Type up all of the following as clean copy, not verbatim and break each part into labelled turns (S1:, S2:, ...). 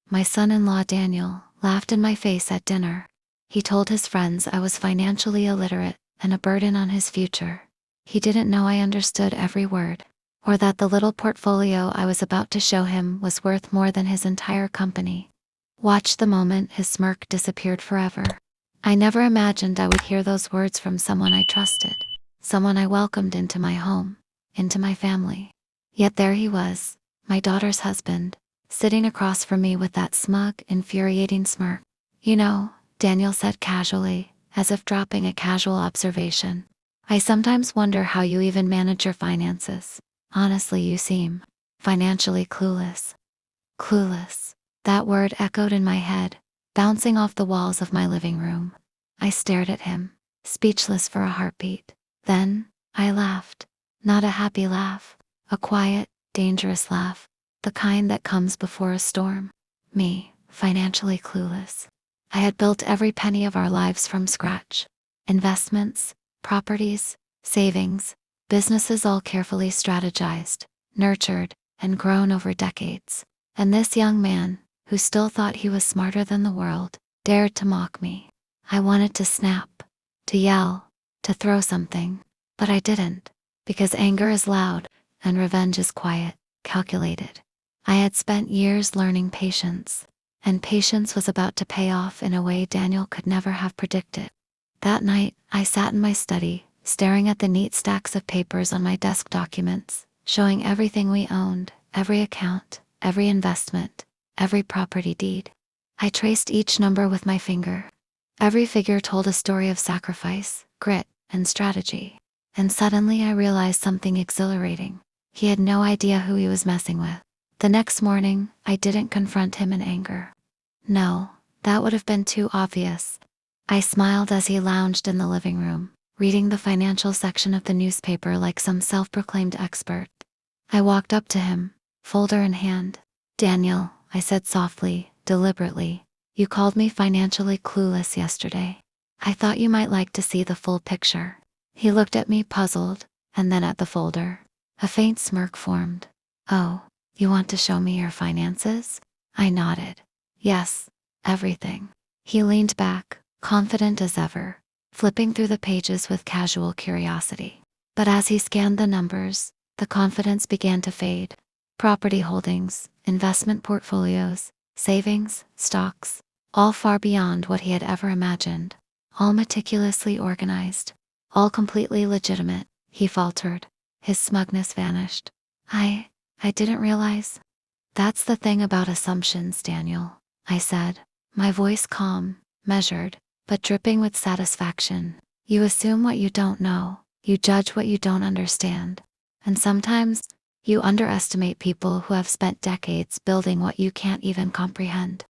S1: my son-in-law Daniel, laughed in my face at dinner. He told his friends I was financially illiterate and a burden on his future. He didn't know I understood every word, or that the little portfolio I was about to show him was worth more than his entire company. Watch the moment his smirk disappeared forever. I never imagined I would hear those words from someone I trusted, someone I welcomed into my home, into my family. Yet there he was, my daughter's husband, sitting across from me with that smug, infuriating smirk. "You know," Daniel said casually, as if dropping a casual observation, "I sometimes wonder how you even manage your finances. Honestly, you seem financially clueless." Clueless. That word echoed in my head, bouncing off the walls of my living room. I stared at him, speechless for a heartbeat. Then, I laughed. Not a happy laugh, a quiet, dangerous laugh, the kind that comes before a storm. Me, financially clueless. I had built every penny of our lives from scratch. Investments, properties, savings, businesses all carefully strategized, nurtured, and grown over decades. And this young man, who still thought he was smarter than the world, dared to mock me. I wanted to snap, to yell, to throw something, but I didn't, because anger is loud, and revenge is quiet, calculated. I had spent years learning patience, and patience was about to pay off in a way Daniel could never have predicted. That night, I sat in my study, staring at the neat stacks of papers on my desk documents, showing everything we owned, every account, every investment, every property deed. I traced each number with my finger. Every figure told a story of sacrifice, grit, and strategy. And suddenly I realized something exhilarating. He had no idea who he was messing with. The next morning, I didn't confront him in anger. No, that would have been too obvious. I smiled as he lounged in the living room, reading the financial section of the newspaper like some self-proclaimed expert. I walked up to him, folder in hand. "Daniel," I said softly, deliberately, "you called me financially clueless yesterday. I thought you might like to see the full picture." He looked at me puzzled, and then at the folder. A faint smirk formed. "Oh, you want to show me your finances?" I nodded. "Yes, everything." He leaned back, confident as ever, flipping through the pages with casual curiosity. But as he scanned the numbers, the confidence began to fade. Property holdings, investment portfolios, savings, stocks, all far beyond what he had ever imagined. All meticulously organized, all completely legitimate, he faltered. His smugness vanished. I didn't realize." "That's the thing about assumptions, Daniel," I said, my voice calm, measured, but dripping with satisfaction. "You assume what you don't know, you judge what you don't understand. And sometimes, you underestimate people who have spent decades building what you can't even comprehend."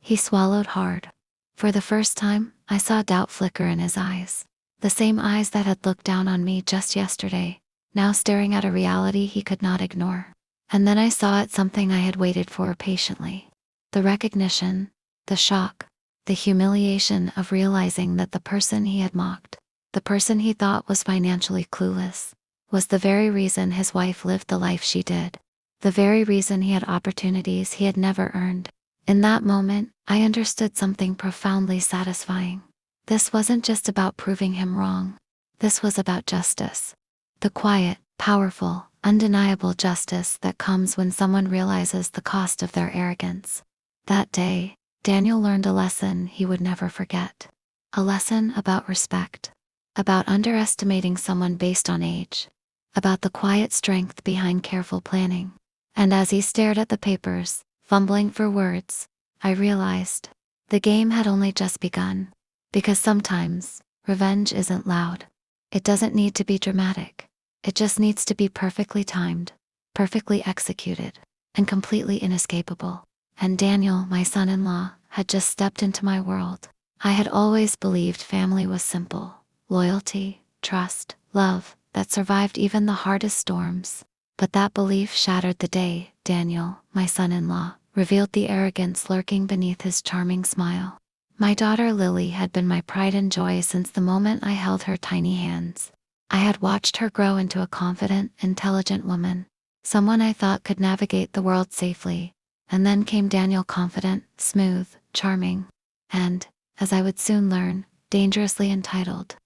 S1: He swallowed hard. For the first time, I saw doubt flicker in his eyes. The same eyes that had looked down on me just yesterday, now staring at a reality he could not ignore. And then I saw it, something I had waited for patiently. The recognition, the shock, the humiliation of realizing that the person he had mocked, the person he thought was financially clueless, was the very reason his wife lived the life she did, the very reason he had opportunities he had never earned. In that moment, I understood something profoundly satisfying. This wasn't just about proving him wrong. This was about justice. The quiet, powerful, undeniable justice that comes when someone realizes the cost of their arrogance. That day, Daniel learned a lesson he would never forget. A lesson about respect. About underestimating someone based on age. About the quiet strength behind careful planning. And as he stared at the papers, fumbling for words, I realized the game had only just begun. Because sometimes, revenge isn't loud. It doesn't need to be dramatic. It just needs to be perfectly timed, perfectly executed, and completely inescapable. And Daniel, my son-in-law, had just stepped into my world. I had always believed family was simple. Loyalty, trust, love, that survived even the hardest storms. But that belief shattered the day Daniel, my son-in-law, revealed the arrogance lurking beneath his charming smile. My daughter Lily had been my pride and joy since the moment I held her tiny hands. I had watched her grow into a confident, intelligent woman, someone I thought could navigate the world safely. And then came Daniel, confident, smooth, charming, and, as I would soon learn, dangerously entitled.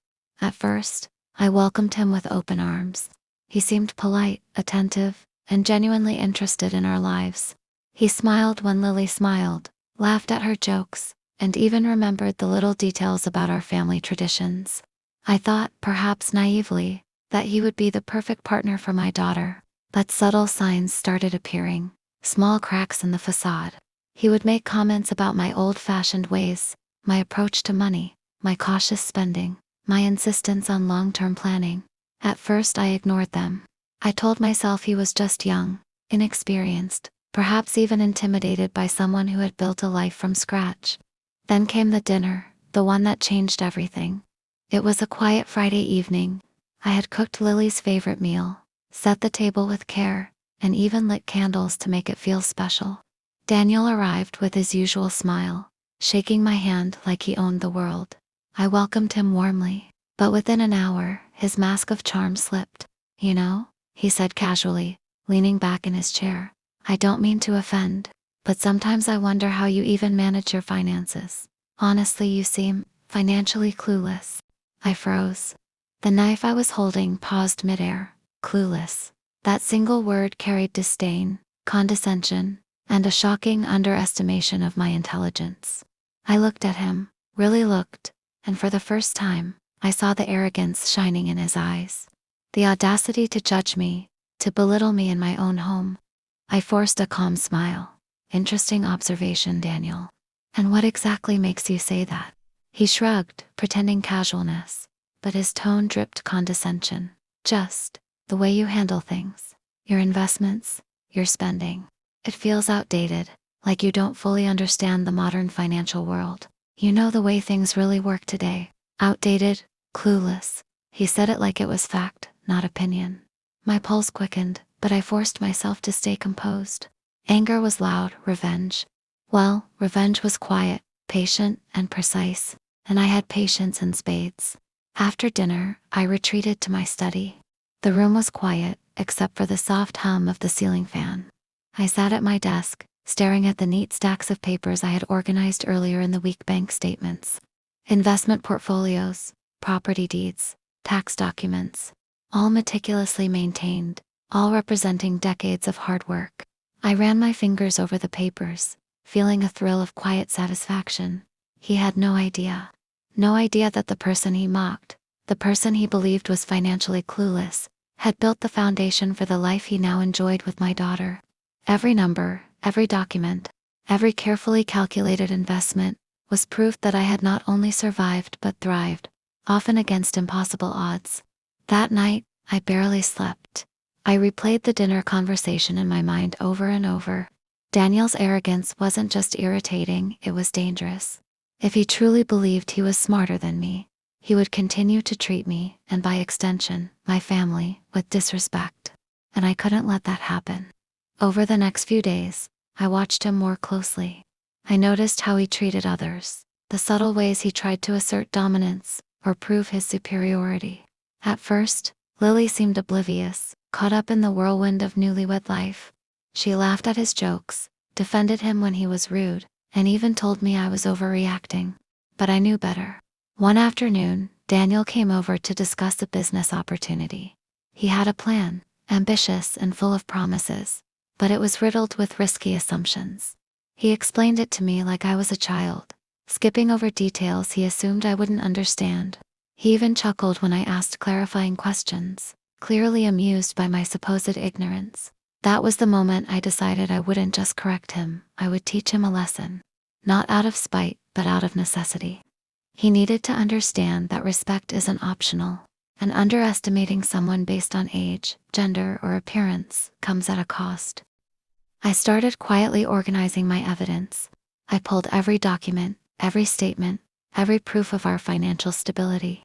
S1: At first, I welcomed him with open arms. He seemed polite, attentive, and genuinely interested in our lives. He smiled when Lily smiled, laughed at her jokes, and even remembered the little details about our family traditions. I thought, perhaps naively, that he would be the perfect partner for my daughter. But subtle signs started appearing, small cracks in the facade. He would make comments about my old-fashioned ways, my approach to money, my cautious spending, my insistence on long-term planning. At first I ignored them. I told myself he was just young, inexperienced, perhaps even intimidated by someone who had built a life from scratch. Then came the dinner, the one that changed everything. It was a quiet Friday evening. I had cooked Lily's favorite meal, set the table with care, and even lit candles to make it feel special. Daniel arrived with his usual smile, shaking my hand like he owned the world. I welcomed him warmly, but within an hour, his mask of charm slipped. "You know," he said casually, leaning back in his chair, "I don't mean to offend, but sometimes I wonder how you even manage your finances. Honestly, you seem financially clueless." I froze. The knife I was holding paused midair. Clueless. That single word carried disdain, condescension, and a shocking underestimation of my intelligence. I looked at him, really looked, and for the first time, I saw the arrogance shining in his eyes. The audacity to judge me, to belittle me in my own home. I forced a calm smile. "Interesting observation, Daniel. And what exactly makes you say that?" He shrugged, pretending casualness, but his tone dripped condescension. "Just the way you handle things. Your investments, your spending. It feels outdated, like you don't fully understand the modern financial world. You know the way things really work today. Outdated, clueless." He said it like it was fact, not opinion. My pulse quickened, but I forced myself to stay composed. Anger was loud, revenge. Well, revenge was quiet, patient, and precise, and I had patience in spades. After dinner, I retreated to my study. The room was quiet, except for the soft hum of the ceiling fan. I sat at my desk, staring at the neat stacks of papers I had organized earlier in the week: bank statements, investment portfolios, property deeds, tax documents, all meticulously maintained, all representing decades of hard work. I ran my fingers over the papers, feeling a thrill of quiet satisfaction. He had no idea. No idea that the person he mocked, the person he believed was financially clueless, had built the foundation for the life he now enjoyed with my daughter. Every number, every document, every carefully calculated investment was proof that I had not only survived but thrived, often against impossible odds. That night, I barely slept. I replayed the dinner conversation in my mind over and over. Daniel's arrogance wasn't just irritating, it was dangerous. If he truly believed he was smarter than me, he would continue to treat me, and by extension, my family, with disrespect. And I couldn't let that happen. Over the next few days, I watched him more closely. I noticed how he treated others, the subtle ways he tried to assert dominance or prove his superiority. At first, Lily seemed oblivious, caught up in the whirlwind of newlywed life. She laughed at his jokes, defended him when he was rude, and even told me I was overreacting. But I knew better. One afternoon, Daniel came over to discuss a business opportunity. He had a plan, ambitious and full of promises, but it was riddled with risky assumptions. He explained it to me like I was a child, skipping over details he assumed I wouldn't understand. He even chuckled when I asked clarifying questions, clearly amused by my supposed ignorance. That was the moment I decided I wouldn't just correct him, I would teach him a lesson. Not out of spite, but out of necessity. He needed to understand that respect isn't optional, and underestimating someone based on age, gender, or appearance comes at a cost. I started quietly organizing my evidence. I pulled every document, every statement, every proof of our financial stability.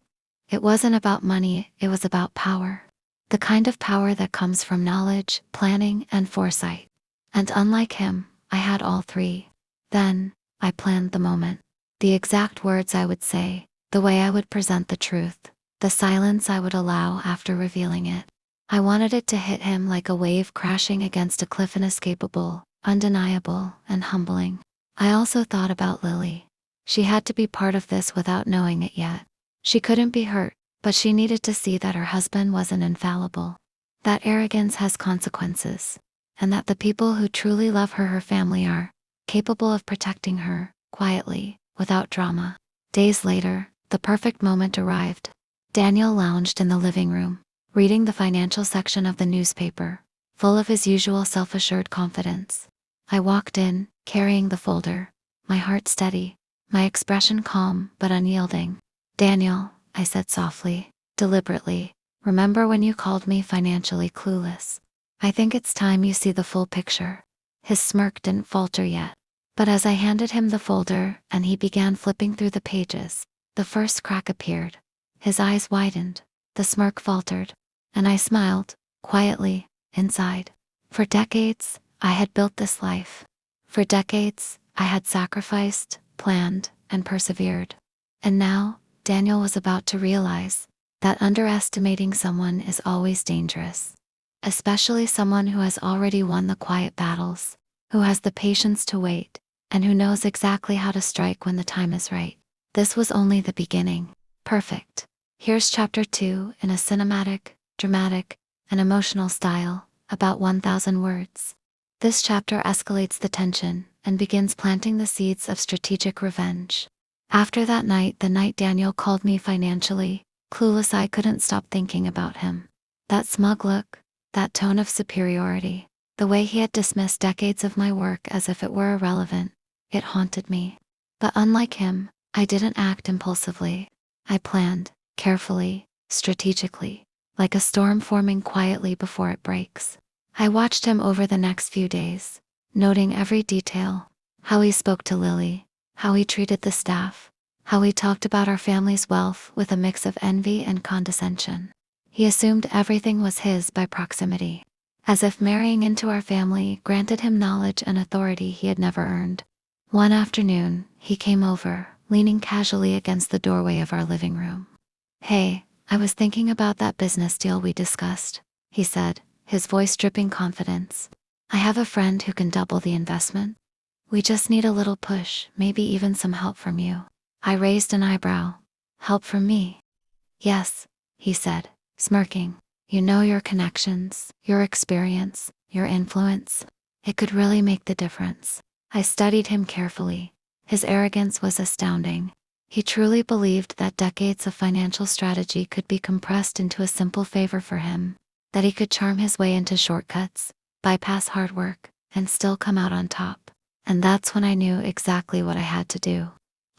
S1: It wasn't about money, it was about power. The kind of power that comes from knowledge, planning, and foresight. And unlike him, I had all three. Then, I planned the moment. The exact words I would say, the way I would present the truth, the silence I would allow after revealing it. I wanted it to hit him like a wave crashing against a cliff inescapable, undeniable, and humbling. I also thought about Lily. She had to be part of this without knowing it yet. She couldn't be hurt, but she needed to see that her husband wasn't infallible. That arrogance has consequences. And that the people who truly love her family are capable of protecting her, quietly, without drama. Days later, the perfect moment arrived. Daniel lounged in the living room, reading the financial section of the newspaper, full of his usual self-assured confidence. I walked in, carrying the folder, my heart steady, my expression calm but unyielding. "Daniel," I said softly, deliberately, "remember when you called me financially clueless? I think it's time you see the full picture." His smirk didn't falter yet. But as I handed him the folder and he began flipping through the pages, the first crack appeared. His eyes widened, the smirk faltered, and I smiled, quietly, inside. For decades, I had built this life. For decades, I had sacrificed, planned, and persevered. And now, Daniel was about to realize that underestimating someone is always dangerous. Especially someone who has already won the quiet battles, who has the patience to wait, and who knows exactly how to strike when the time is right. This was only the beginning. Perfect. Here's chapter 2 in a cinematic, dramatic, and emotional style, about 1,000 words. This chapter escalates the tension and begins planting the seeds of strategic revenge. After that night, the night Daniel called me financially clueless, I couldn't stop thinking about him. That smug look, that tone of superiority, the way he had dismissed decades of my work as if it were irrelevant, it haunted me. But unlike him, I didn't act impulsively. I planned, carefully, strategically, like a storm forming quietly before it breaks. I watched him over the next few days, noting every detail: how he spoke to Lily, how he treated the staff, how he talked about our family's wealth with a mix of envy and condescension. He assumed everything was his by proximity, as if marrying into our family granted him knowledge and authority he had never earned. One afternoon, he came over, leaning casually against the doorway of our living room. "Hey, I was thinking about that business deal we discussed," he said, his voice dripping confidence. "I have a friend who can double the investment. We just need a little push, maybe even some help from you." I raised an eyebrow. "Help from me?" "Yes," he said, smirking. "You know, your connections, your experience, your influence. It could really make the difference." I studied him carefully. His arrogance was astounding. He truly believed that decades of financial strategy could be compressed into a simple favor for him, that he could charm his way into shortcuts, bypass hard work, and still come out on top. And that's when I knew exactly what I had to do.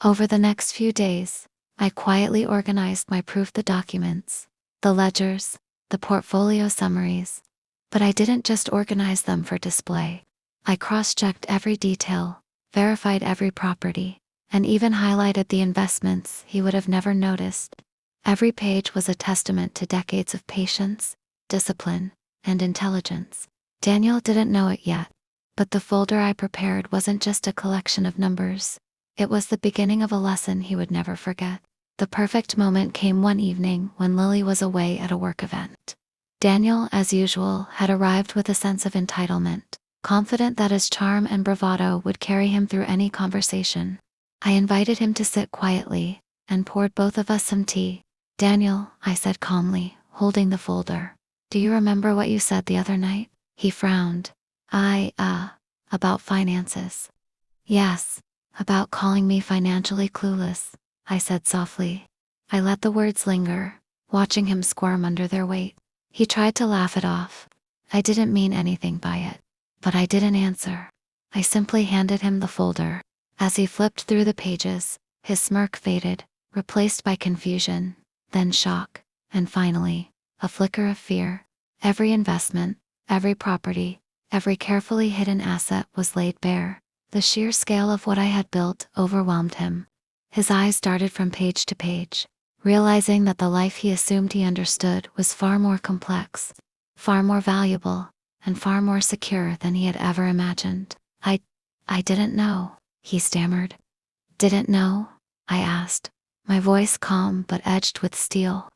S1: Over the next few days, I quietly organized my proof, the documents, the ledgers, the portfolio summaries. But I didn't just organize them for display. I cross-checked every detail, verified every property, and even highlighted the investments he would have never noticed. Every page was a testament to decades of patience, discipline, and intelligence. Daniel didn't know it yet, but the folder I prepared wasn't just a collection of numbers. It was the beginning of a lesson he would never forget. The perfect moment came one evening when Lily was away at a work event. Daniel, as usual, had arrived with a sense of entitlement, confident that his charm and bravado would carry him through any conversation. I invited him to sit quietly, and poured both of us some tea. "Daniel," I said calmly, holding the folder, "do you remember what you said the other night?" He frowned. About finances." "Yes, about calling me financially clueless," I said softly. I let the words linger, watching him squirm under their weight. He tried to laugh it off. I didn't mean anything by it. But I didn't answer. I simply handed him the folder. As he flipped through the pages, his smirk faded, replaced by confusion, then shock, and finally, a flicker of fear. Every investment, every property, every carefully hidden asset was laid bare. The sheer scale of what I had built overwhelmed him. His eyes darted from page to page, realizing that the life he assumed he understood was far more complex, far more valuable, and far more secure than he had ever imagined. I didn't know," he stammered. "Didn't know?" I asked, my voice calm but edged with steel.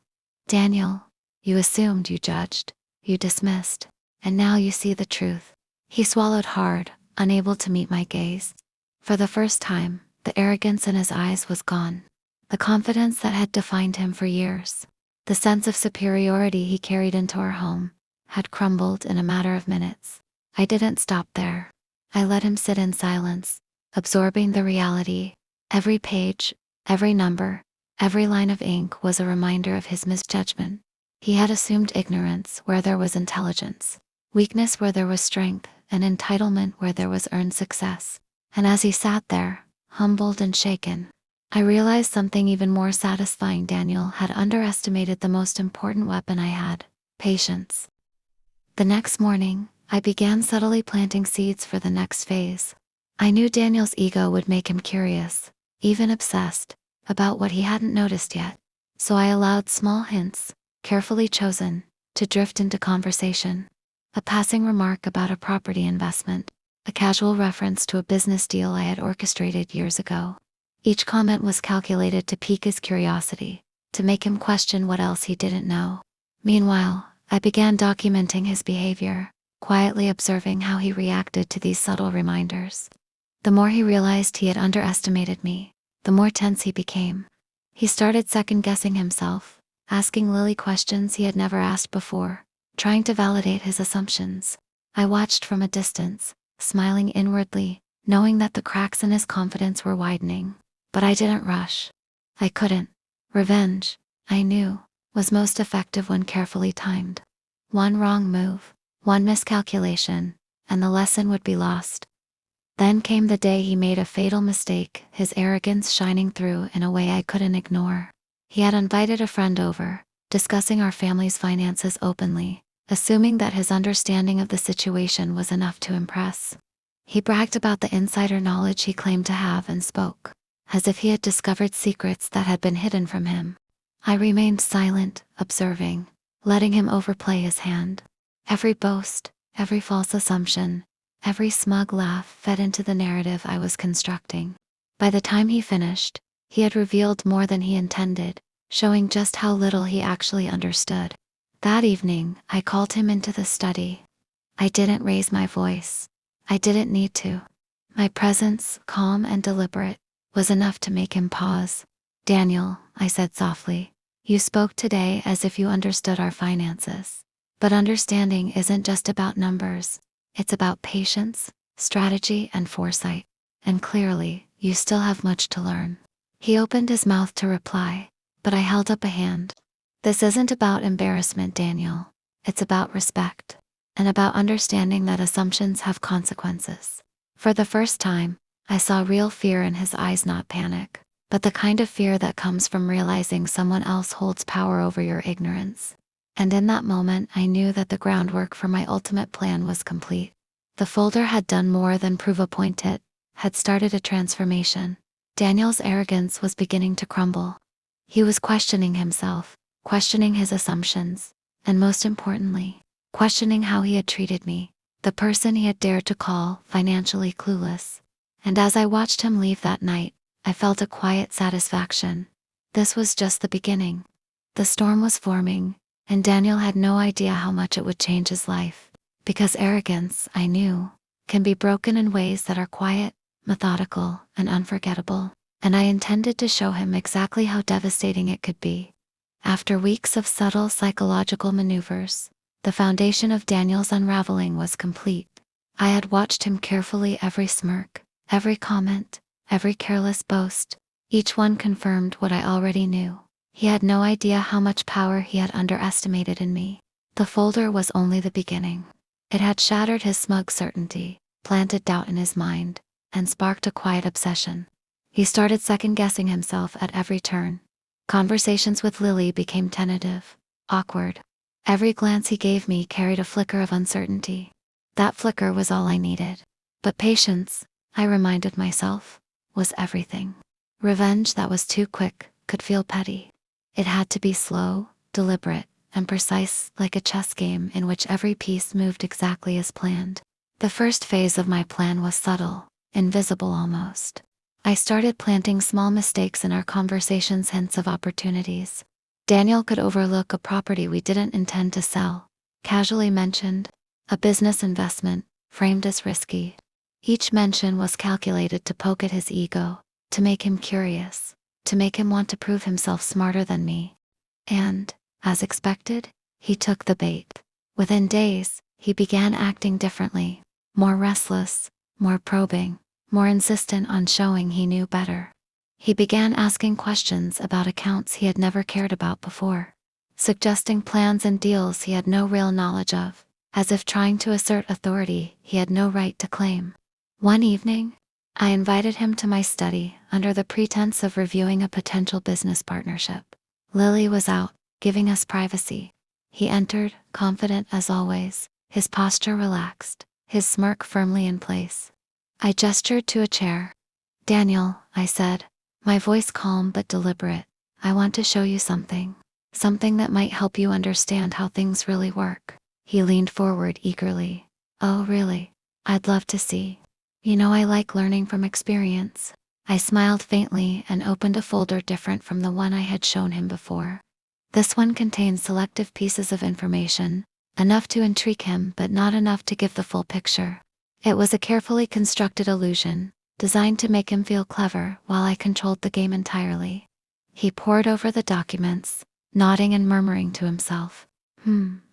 S1: "Daniel, you assumed, you judged, you dismissed, and now you see the truth." He swallowed hard, unable to meet my gaze. For the first time, the arrogance in his eyes was gone. The confidence that had defined him for years, the sense of superiority he carried into our home, had crumbled in a matter of minutes. I didn't stop there. I let him sit in silence, absorbing the reality. Every page, every number, every line of ink was a reminder of his misjudgment. He had assumed ignorance where there was intelligence, weakness where there was strength, and entitlement where there was earned success. And as he sat there, humbled and shaken, I realized something even more satisfying. Daniel had underestimated the most important weapon I had: patience. The next morning, I began subtly planting seeds for the next phase. I knew Daniel's ego would make him curious, even obsessed, about what he hadn't noticed yet. So I allowed small hints, carefully chosen, to drift into conversation. A passing remark about a property investment, a casual reference to a business deal I had orchestrated years ago. Each comment was calculated to pique his curiosity, to make him question what else he didn't know. Meanwhile, I began documenting his behavior, quietly observing how he reacted to these subtle reminders. The more he realized he had underestimated me, the more tense he became. He started second-guessing himself, asking Lily questions he had never asked before, trying to validate his assumptions. I watched from a distance, smiling inwardly, knowing that the cracks in his confidence were widening. But I didn't rush. I couldn't. Revenge, I knew, was most effective when carefully timed. One wrong move, one miscalculation, and the lesson would be lost. Then came the day he made a fatal mistake, his arrogance shining through in a way I couldn't ignore. He had invited a friend over, discussing our family's finances openly, assuming that his understanding of the situation was enough to impress. He bragged about the insider knowledge he claimed to have and spoke, as if he had discovered secrets that had been hidden from him. I remained silent, observing, letting him overplay his hand. Every boast, every false assumption, every smug laugh fed into the narrative I was constructing. By the time he finished, he had revealed more than he intended, showing just how little he actually understood. That evening, I called him into the study. I didn't raise my voice. I didn't need to. My presence, calm and deliberate, was enough to make him pause. "Daniel," I said softly, "you spoke today as if you understood our finances. But understanding isn't just about numbers. It's about patience, strategy, and foresight. And clearly, you still have much to learn." He opened his mouth to reply, but I held up a hand. "This isn't about embarrassment, Daniel. It's about respect. And about understanding that assumptions have consequences." For the first time, I saw real fear in his eyes, not panic, but the kind of fear that comes from realizing someone else holds power over your ignorance. And in that moment, I knew that the groundwork for my ultimate plan was complete. The folder had done more than prove a point, it had started a transformation. Daniel's arrogance was beginning to crumble. He was questioning himself, questioning his assumptions, and most importantly, questioning how he had treated me, the person he had dared to call financially clueless. And as I watched him leave that night, I felt a quiet satisfaction. This was just the beginning. The storm was forming, and Daniel had no idea how much it would change his life. Because arrogance, I knew, can be broken in ways that are quiet, methodical, and unforgettable. And I intended to show him exactly how devastating it could be. After weeks of subtle psychological maneuvers, the foundation of Daniel's unraveling was complete. I had watched him carefully, every smirk, every comment, every careless boast. Each one confirmed what I already knew. He had no idea how much power he had underestimated in me. The folder was only the beginning. It had shattered his smug certainty, planted doubt in his mind, and sparked a quiet obsession. He started second-guessing himself at every turn. Conversations with Lily became tentative, awkward. Every glance he gave me carried a flicker of uncertainty. That flicker was all I needed. But patience, I reminded myself, was everything. Revenge that was too quick could feel petty. It had to be slow, deliberate, and precise, like a chess game in which every piece moved exactly as planned. The first phase of my plan was subtle, invisible almost. I started planting small mistakes in our conversations, hints of opportunities. Daniel could overlook a property we didn't intend to sell, casually mentioned, a business investment, framed as risky. Each mention was calculated to poke at his ego, to make him curious, to make him want to prove himself smarter than me. And, as expected, he took the bait. Within days, he began acting differently, more restless, more probing, more insistent on showing he knew better. He began asking questions about accounts he had never cared about before, suggesting plans and deals he had no real knowledge of, as if trying to assert authority he had no right to claim. One evening, I invited him to my study under the pretense of reviewing a potential business partnership. Lily was out, giving us privacy. He entered, confident as always, his posture relaxed, his smirk firmly in place. I gestured to a chair. "Daniel," I said, my voice calm but deliberate, "I want to show you something. Something that might help you understand how things really work." He leaned forward eagerly. "Oh, really? I'd love to see. You know I like learning from experience." I smiled faintly and opened a folder different from the one I had shown him before. This one contained selective pieces of information, enough to intrigue him but not enough to give the full picture. It was a carefully constructed illusion, designed to make him feel clever while I controlled the game entirely. He pored over the documents, nodding and murmuring to himself.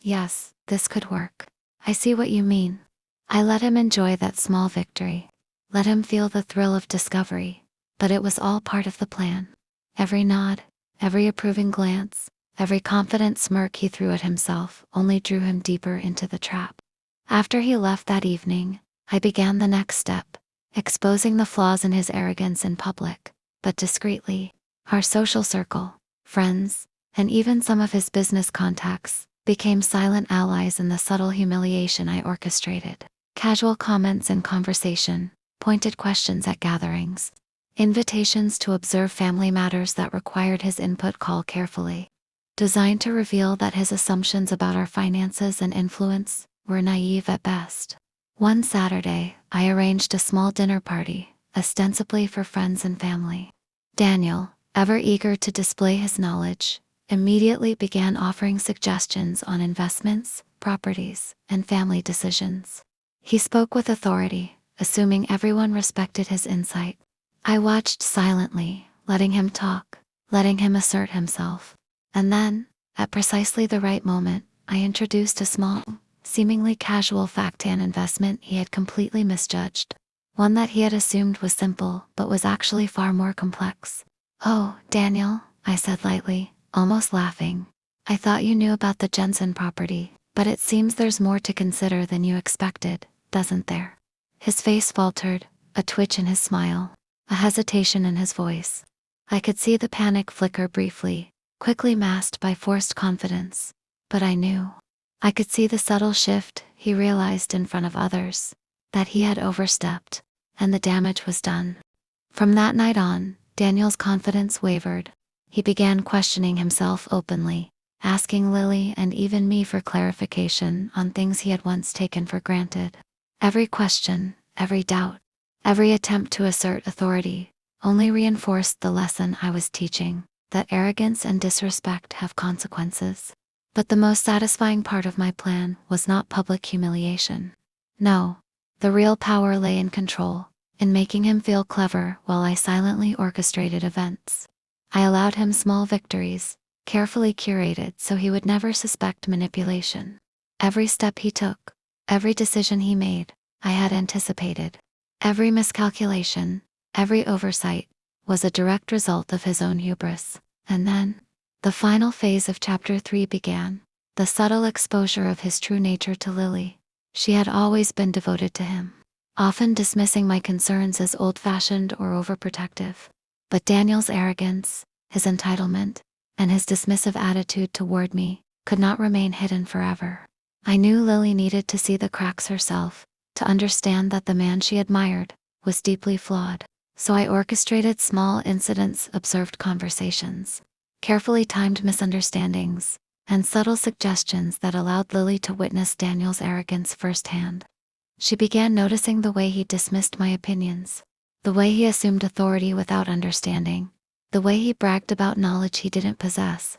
S1: Yes, this could work. I see what you mean." I let him enjoy that small victory. Let him feel the thrill of discovery. But it was all part of the plan. Every nod, every approving glance, every confident smirk he threw at himself only drew him deeper into the trap. After he left that evening, I began the next step, exposing the flaws in his arrogance in public, but discreetly. Our social circle, friends, and even some of his business contacts became silent allies in the subtle humiliation I orchestrated. Casual comments in conversation, pointed questions at gatherings, invitations to observe family matters that required his input call carefully, designed to reveal that his assumptions about our finances and influence were naive at best. One Saturday, I arranged a small dinner party, ostensibly for friends and family. Daniel, ever eager to display his knowledge, immediately began offering suggestions on investments, properties, and family decisions. He spoke with authority, assuming everyone respected his insight. I watched silently, letting him talk, letting him assert himself. And then, at precisely the right moment, I introduced a small, seemingly casual fact-an investment he had completely misjudged. One that he had assumed was simple, but was actually far more complex. "Oh, Daniel," I said lightly, almost laughing. "I thought you knew about the Jensen property, but it seems there's more to consider than you expected, doesn't there?" His face faltered, a twitch in his smile, a hesitation in his voice. I could see the panic flicker briefly, quickly masked by forced confidence. But I knew. I could see the subtle shift he realized in front of others, that he had overstepped, and the damage was done. From that night on, Daniel's confidence wavered. He began questioning himself openly, asking Lily and even me for clarification on things he had once taken for granted. Every question, every doubt, every attempt to assert authority only reinforced the lesson I was teaching, that arrogance and disrespect have consequences. But the most satisfying part of my plan was not public humiliation. No, the real power lay in control, in making him feel clever while I silently orchestrated events. I allowed him small victories, carefully curated so he would never suspect manipulation. Every step he took, every decision he made, I had anticipated. Every miscalculation, every oversight, was a direct result of his own hubris. And then, the final phase of Chapter 3 began, the subtle exposure of his true nature to Lily. She had always been devoted to him, often dismissing my concerns as old-fashioned or overprotective. But Daniel's arrogance, his entitlement, and his dismissive attitude toward me could not remain hidden forever. I knew Lily needed to see the cracks herself, to understand that the man she admired was deeply flawed. So I orchestrated small incidents, observed conversations, carefully timed misunderstandings, and subtle suggestions that allowed Lily to witness Daniel's arrogance firsthand. She began noticing the way he dismissed my opinions, the way he assumed authority without understanding, the way he bragged about knowledge he didn't possess.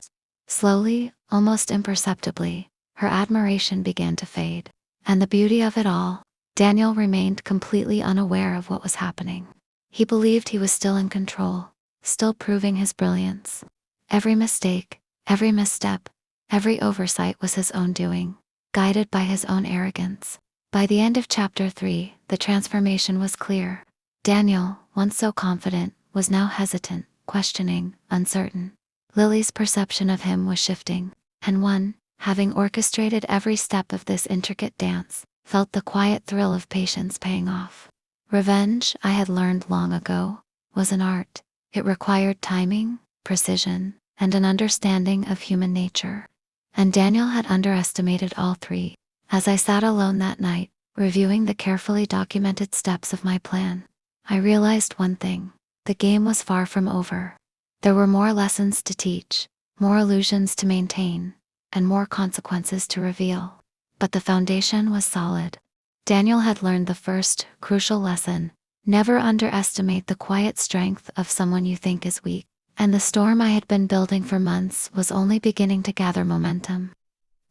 S1: Slowly, almost imperceptibly, her admiration began to fade. And the beauty of it all, Daniel remained completely unaware of what was happening. He believed he was still in control, still proving his brilliance. Every mistake, every misstep, every oversight was his own doing, guided by his own arrogance. By the end of chapter 3, the transformation was clear. Daniel, once so confident, was now hesitant, questioning, uncertain. Lily's perception of him was shifting, and one, having orchestrated every step of this intricate dance, felt the quiet thrill of patience paying off. Revenge, I had learned long ago, was an art. It required timing, precision, and an understanding of human nature. And Daniel had underestimated all three. As I sat alone that night, reviewing the carefully documented steps of my plan, I realized one thing: the game was far from over. There were more lessons to teach, more illusions to maintain, and more consequences to reveal. But the foundation was solid. Daniel had learned the first, crucial lesson: never underestimate the quiet strength of someone you think is weak. And the storm I had been building for months was only beginning to gather momentum.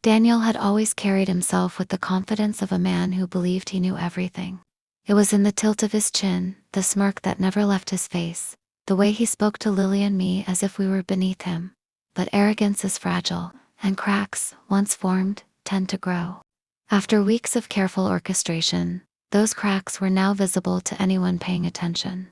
S1: Daniel had always carried himself with the confidence of a man who believed he knew everything. It was in the tilt of his chin, the smirk that never left his face, the way he spoke to Lily and me as if we were beneath him. But arrogance is fragile, and cracks, once formed, tend to grow. After weeks of careful orchestration, those cracks were now visible to anyone paying attention.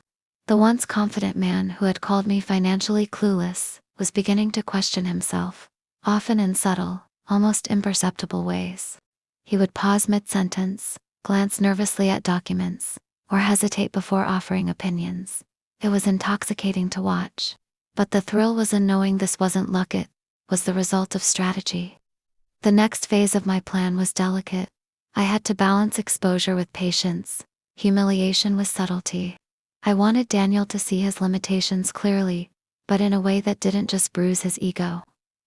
S1: The once confident man who had called me financially clueless was beginning to question himself, often in subtle, almost imperceptible ways. He would pause mid-sentence, glance nervously at documents, or hesitate before offering opinions. It was intoxicating to watch. But the thrill was in knowing this wasn't luck, it was the result of strategy. The next phase of my plan was delicate. I had to balance exposure with patience, humiliation with subtlety. I wanted Daniel to see his limitations clearly, but in a way that didn't just bruise his ego.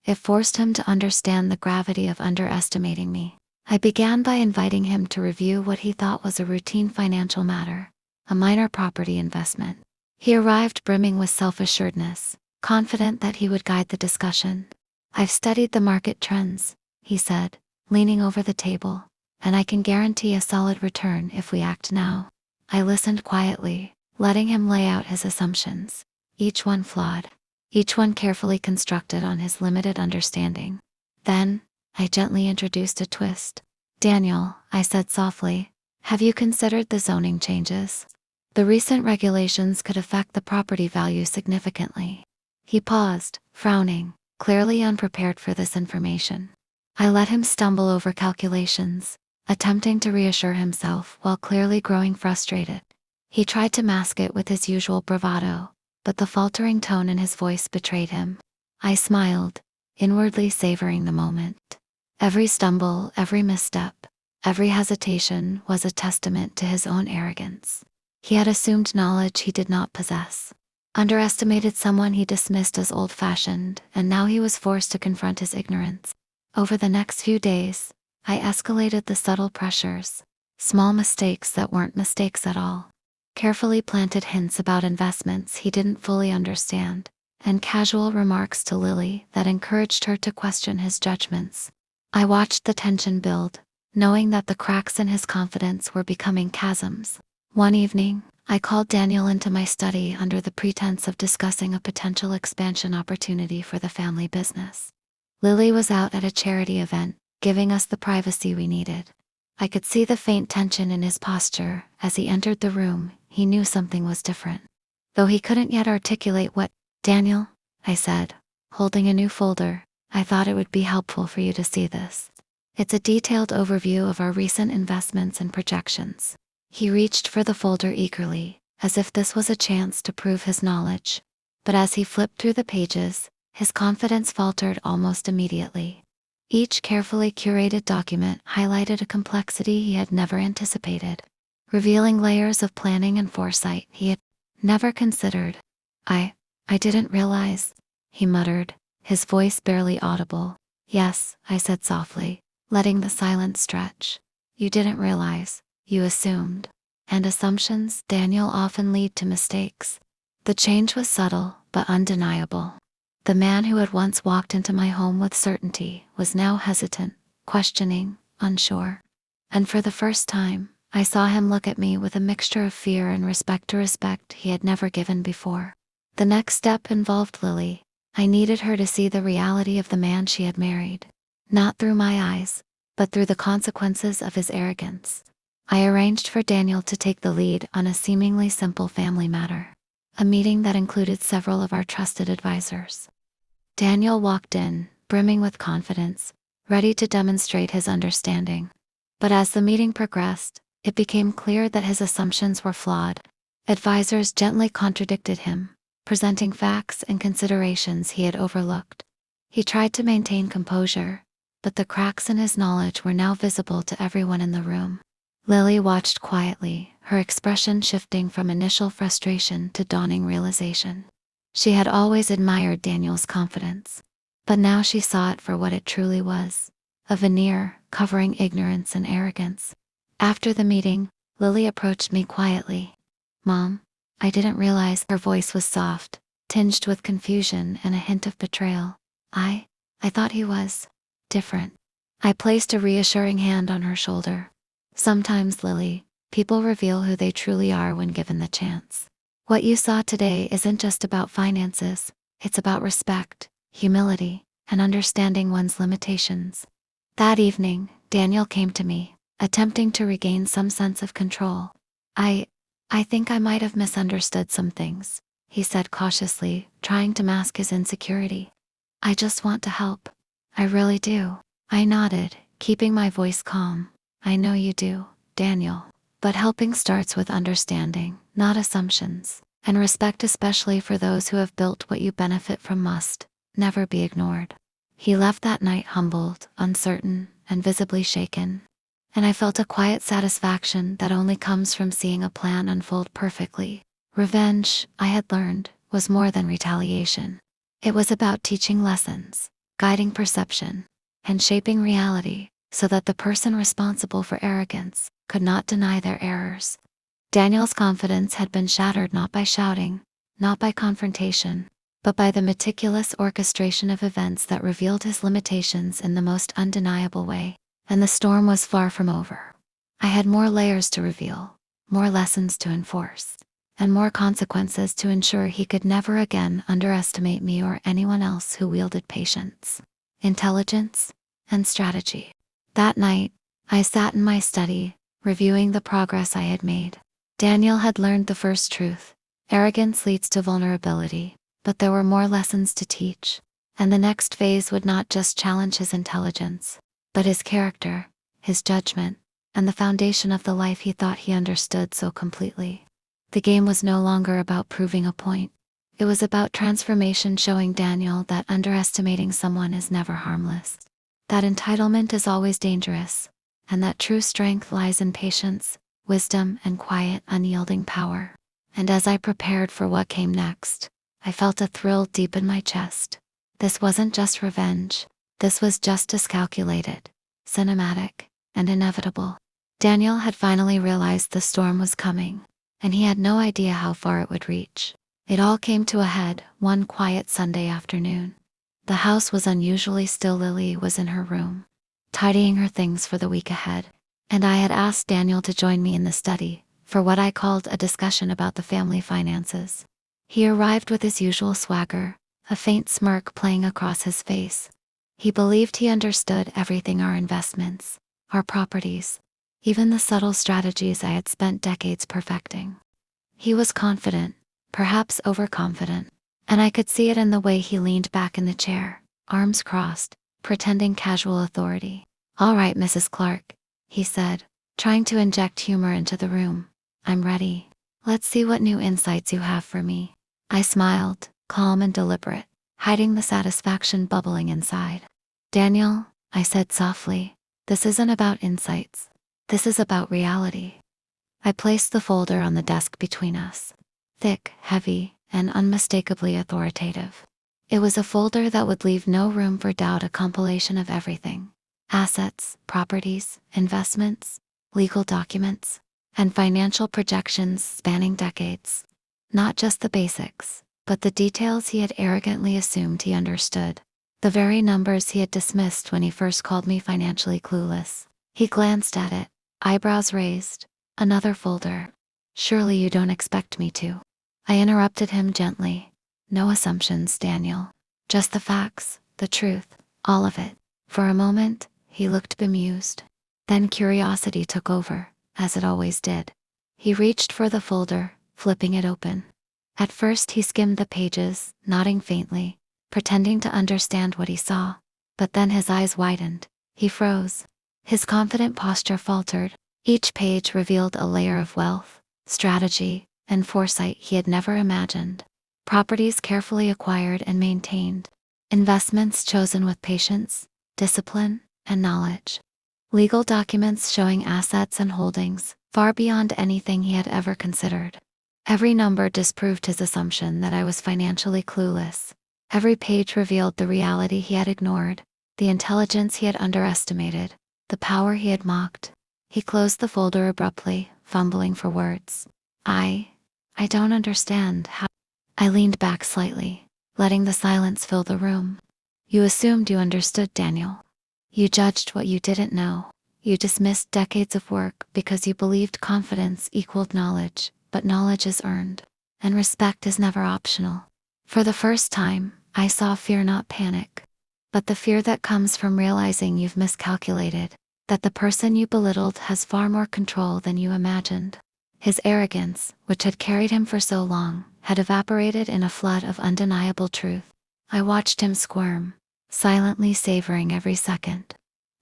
S1: It forced him to understand the gravity of underestimating me. I began by inviting him to review what he thought was a routine financial matter, a minor property investment. He arrived brimming with self-assuredness, confident that he would guide the discussion. "I've studied the market trends," he said, leaning over the table, "and I can guarantee a solid return if we act now." I listened quietly, letting him lay out his assumptions, each one flawed, each one carefully constructed on his limited understanding. Then, I gently introduced a twist. "Daniel," I said softly, "have you considered the zoning changes? The recent regulations could affect the property value significantly." He paused, frowning, clearly unprepared for this information. I let him stumble over calculations, attempting to reassure himself while clearly growing frustrated. He tried to mask it with his usual bravado, but the faltering tone in his voice betrayed him. I smiled, inwardly savoring the moment. Every stumble, every misstep, every hesitation was a testament to his own arrogance. He had assumed knowledge he did not possess, underestimated someone he dismissed as old-fashioned, and now he was forced to confront his ignorance. Over the next few days, I escalated the subtle pressures, small mistakes that weren't mistakes at all, carefully planted hints about investments he didn't fully understand, and casual remarks to Lily that encouraged her to question his judgments. I watched the tension build, knowing that the cracks in his confidence were becoming chasms. One evening, I called Daniel into my study under the pretense of discussing a potential expansion opportunity for the family business. Lily was out at a charity event, giving us the privacy we needed. I could see the faint tension in his posture. As he entered the room, he knew something was different. Though he couldn't yet articulate what. "Daniel," I said, holding a new folder, "I thought it would be helpful for you to see this. It's a detailed overview of our recent investments and projections." He reached for the folder eagerly, as if this was a chance to prove his knowledge. But as he flipped through the pages, his confidence faltered almost immediately. Each carefully curated document highlighted a complexity he had never anticipated, revealing layers of planning and foresight he had never considered. I didn't realize," he muttered, his voice barely audible. "Yes," I said softly, letting the silence stretch. "You didn't realize, you assumed. And assumptions, Daniel, often lead to mistakes." The change was subtle, but undeniable. The man who had once walked into my home with certainty was now hesitant, questioning, unsure. And for the first time, I saw him look at me with a mixture of fear and respect, a respect he had never given before. The next step involved Lily. I needed her to see the reality of the man she had married. Not through my eyes, but through the consequences of his arrogance. I arranged for Daniel to take the lead on a seemingly simple family matter. A meeting that included several of our trusted advisors. Daniel walked in, brimming with confidence, ready to demonstrate his understanding. But as the meeting progressed, it became clear that his assumptions were flawed. Advisors gently contradicted him, presenting facts and considerations he had overlooked. He tried to maintain composure, but the cracks in his knowledge were now visible to everyone in the room. Lily watched quietly, her expression shifting from initial frustration to dawning realization. She had always admired Daniel's confidence, but now she saw it for what it truly was, a veneer covering ignorance and arrogance. After the meeting, Lily approached me quietly. "Mom, I didn't realize," her voice was soft, tinged with confusion and a hint of betrayal. I thought he was different." I placed a reassuring hand on her shoulder. "Sometimes, Lily, people reveal who they truly are when given the chance. What you saw today isn't just about finances, it's about respect, humility, and understanding one's limitations." That evening, Daniel came to me, attempting to regain some sense of control. I think I might have misunderstood some things," he said cautiously, trying to mask his insecurity. "I just want to help. I really do." I nodded, keeping my voice calm. "I know you do, Daniel. But helping starts with understanding, not assumptions. And respect, especially for those who have built what you benefit from, must never be ignored." He left that night humbled, uncertain, and visibly shaken. And I felt a quiet satisfaction that only comes from seeing a plan unfold perfectly. Revenge, I had learned, was more than retaliation. It was about teaching lessons, guiding perception, and shaping reality so that the person responsible for arrogance could not deny their errors. Daniel's confidence had been shattered not by shouting, not by confrontation, but by the meticulous orchestration of events that revealed his limitations in the most undeniable way. And the storm was far from over. I had more layers to reveal, more lessons to enforce, and more consequences to ensure he could never again underestimate me or anyone else who wielded patience, intelligence, and strategy. That night, I sat in my study, reviewing the progress I had made. Daniel had learned the first truth: arrogance leads to vulnerability, but there were more lessons to teach, and the next phase would not just challenge his intelligence, but his character, his judgment, and the foundation of the life he thought he understood so completely. The game was no longer about proving a point. It was about transformation, showing Daniel that underestimating someone is never harmless, that entitlement is always dangerous, and that true strength lies in patience, wisdom, and quiet, unyielding power. And as I prepared for what came next, I felt a thrill deep in my chest. This wasn't just revenge. This was justice, calculated, cinematic, and inevitable. Daniel had finally realized the storm was coming, and he had no idea how far it would reach. It all came to a head one quiet Sunday afternoon. The house was unusually still. Lily was in her room, tidying her things for the week ahead, and I had asked Daniel to join me in the study for what I called a discussion about the family finances. He arrived with his usual swagger, a faint smirk playing across his face. He believed he understood everything: our investments, our properties, even the subtle strategies I had spent decades perfecting. He was confident, perhaps overconfident, and I could see it in the way he leaned back in the chair, arms crossed, pretending casual authority. "All right, Mrs. Clark," he said, trying to inject humor into the room. "I'm ready. Let's see what new insights you have for me." I smiled, calm and deliberate, hiding the satisfaction bubbling inside. "Daniel," I said softly, "this isn't about insights. This is about reality." I placed the folder on the desk between us. Thick, heavy, and unmistakably authoritative. It was a folder that would leave no room for doubt, a compilation of everything: assets, properties, investments, legal documents, and financial projections spanning decades. Not just the basics, but the details he had arrogantly assumed he understood. The very numbers he had dismissed when he first called me financially clueless. He glanced at it, eyebrows raised, Another folder. Surely you don't expect me to. I interrupted him gently. No assumptions, Daniel. Just the facts, the truth, all of it. For a moment, he looked bemused. Then curiosity took over, as it always did. He reached for the folder, flipping it open. At first he skimmed the pages, nodding faintly, pretending to understand what he saw. But then his eyes widened. He froze. His confident posture faltered. Each page revealed a layer of wealth, strategy, and foresight he had never imagined. Properties carefully acquired and maintained. Investments chosen with patience, discipline, and knowledge. Legal documents showing assets and holdings far beyond anything he had ever considered. Every number disproved his assumption that I was financially clueless. Every page revealed the reality he had ignored, the intelligence he had underestimated, the power he had mocked. He closed the folder abruptly, fumbling for words. I don't understand how. I leaned back slightly, letting the silence fill the room. You assumed you understood, Daniel. You judged what you didn't know. You dismissed decades of work because you believed confidence equaled knowledge, but knowledge is earned, and respect is never optional. For the first time, I saw fear, not panic, but the fear that comes from realizing you've miscalculated, that the person you belittled has far more control than you imagined. His arrogance, which had carried him for so long, had evaporated in a flood of undeniable truth. I watched him squirm, silently savoring every second.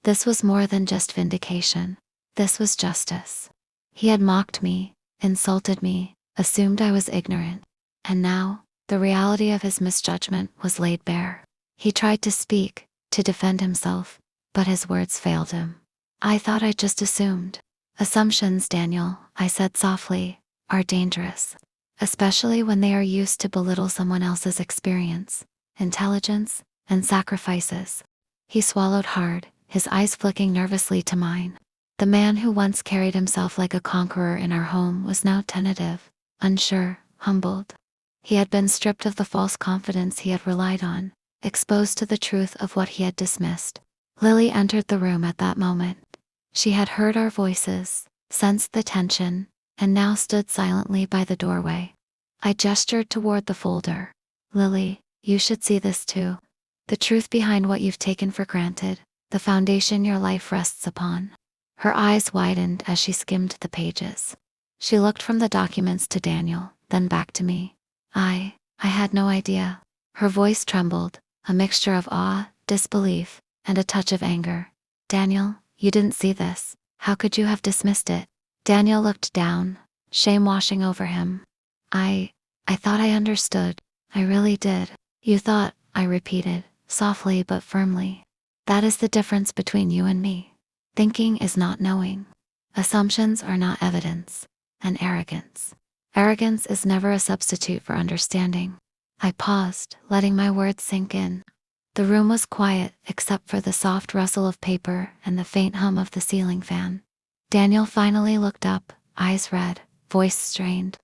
S1: This was more than just vindication. This was justice. He had mocked me, insulted me, assumed I was ignorant. And now, the reality of his misjudgment was laid bare. He tried to speak, to defend himself, but his words failed him. I thought I just assumed. Assumptions, Daniel, I said softly, are dangerous. Especially when they are used to belittle someone else's experience, intelligence, and sacrifices. He swallowed hard, his eyes flicking nervously to mine. The man who once carried himself like a conqueror in our home was now tentative, unsure, humbled. He had been stripped of the false confidence he had relied on, exposed to the truth of what he had dismissed. Lily entered the room at that moment. She had heard our voices, sensed the tension, and now stood silently by the doorway. I gestured toward the folder. Lily, you should see this too. The truth behind what you've taken for granted, the foundation your life rests upon. Her eyes widened as she skimmed the pages. She looked from the documents to Daniel, then back to me. I had no idea. Her voice trembled, a mixture of awe, disbelief, and a touch of anger. Daniel, you didn't see this. How could you have dismissed it? Daniel looked down, shame washing over him. I thought I understood. I really did. You thought, I repeated, softly but firmly. That is the difference between you and me. Thinking is not knowing. Assumptions are not evidence. And arrogance. Arrogance is never a substitute for understanding. I paused, letting my words sink in. The room was quiet except for the soft rustle of paper and the faint hum of the ceiling fan. Daniel finally looked up, eyes red, voice strained.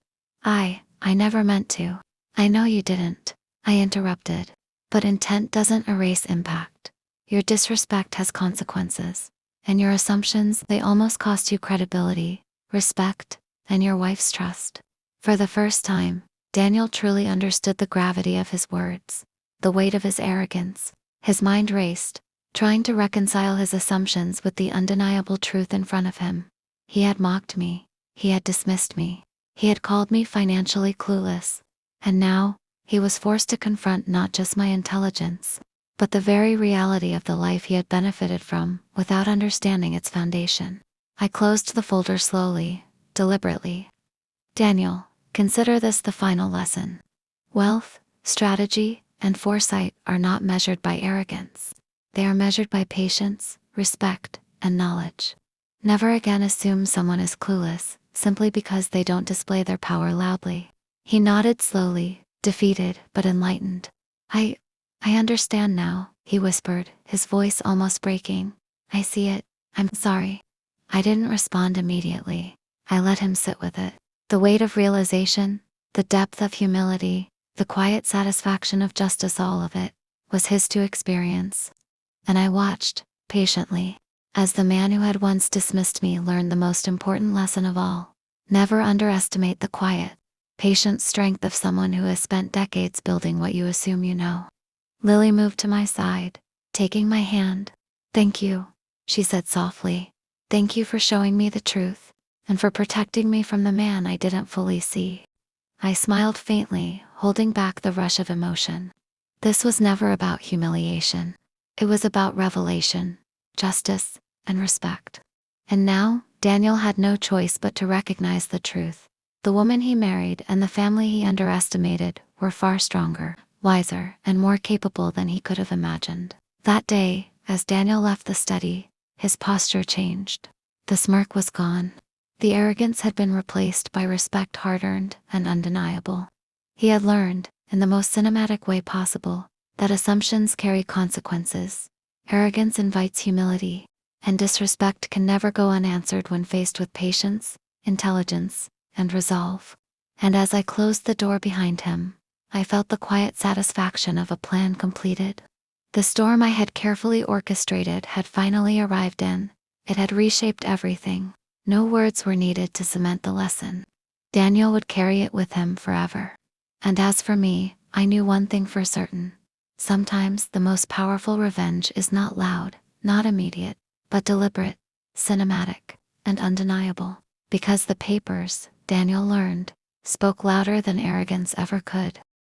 S1: I never meant to. I know you didn't, I interrupted. But intent doesn't erase impact. Your disrespect has consequences. And your assumptions, they almost cost you credibility, respect, and your wife's trust. For the first time, Daniel truly understood the gravity of his words, the weight of his arrogance. His mind raced, trying to reconcile his assumptions with the undeniable truth in front of him. He had mocked me. He had dismissed me. He had called me financially clueless. And now, he was forced to confront not just my intelligence, but the very reality of the life he had benefited from without understanding its foundation. I closed the folder slowly, deliberately. Daniel, consider this the final lesson. Wealth, strategy, and foresight are not measured by arrogance. They are measured by patience, respect, and knowledge. Never again assume someone is clueless simply because they don't display their power loudly. He nodded slowly, defeated but enlightened. I understand now, he whispered, his voice almost breaking. I see it. I'm sorry. I didn't respond immediately. I let him sit with it. The weight of realization, the depth of humility, the quiet satisfaction of justice, all of it was his to experience. And I watched, patiently, As the man who had once dismissed me learned the most important lesson of all: never underestimate the quiet, patient strength of someone who has spent decades building what you assume you know. Lily moved to my side, taking my hand. "Thank you," she said softly. "Thank you for showing me the truth, and for protecting me from the man I didn't fully see." I smiled faintly, holding back the rush of emotion. This was never about humiliation. It was about revelation, justice, and respect. And now, Daniel had no choice but to recognize the truth. The woman he married and the family he underestimated were far stronger, wiser, and more capable than he could have imagined. That day, as Daniel left the study, his posture changed. The smirk was gone. The arrogance had been replaced by respect, hard-earned and undeniable. He had learned, in the most cinematic way possible, that assumptions carry consequences. Arrogance invites humility, and disrespect can never go unanswered when faced with patience, intelligence, and resolve. And as I closed the door behind him, I felt the quiet satisfaction of a plan completed. The storm I had carefully orchestrated had finally arrived in. It had reshaped everything. No words were needed to cement the lesson. Daniel would carry it with him forever. And as for me, I knew one thing for certain. Sometimes the most powerful revenge is not loud, not immediate, but deliberate, cinematic, and undeniable. Because the papers, Daniel learned, spoke louder than arrogance ever could.